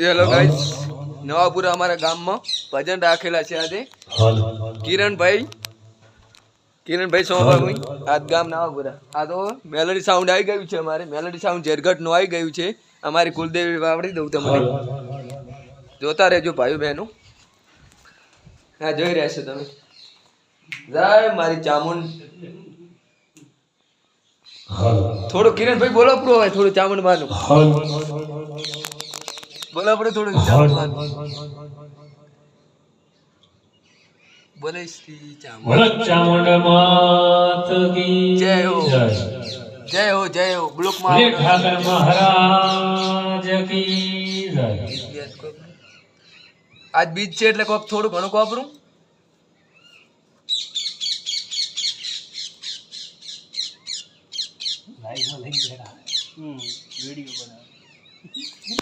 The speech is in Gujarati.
હેલો ગાઈસ, નવાપુરા અમારા ગામમાં ભજન રાખેલા છે આજે કિરણભાઈ સોમાભાઈ આજ ગામ નવાપુરા. આ તો મેલોડી સાઉન્ડ આવી ગયું છે. અમારે મેલોડી સાઉન્ડ ઝેરગઢ નું આવી ગયું છે. અમારી કુલદેવી વાવડી દઉં તમને, જોતા રહેજો ભાઈઓ બહેનો. હા, જોઈ રહ્યા છો તમે. જય મારી ચામુંડ. થોડું કિરણભાઈ બોલો પૂરો હોય, થોડું ચામુંડ માનું બોલો પડે, થોડું ચામુંડ માનું બોલે. શ્રી ચામુંડ માત કી જય હો, જય હો, જય હો. બ્લોક માં ઠાકર મહારાજ કી જય. આજ બીજ છે એટલે કોક થોડું ઘણું કોપરું. વિડીયો બનાવ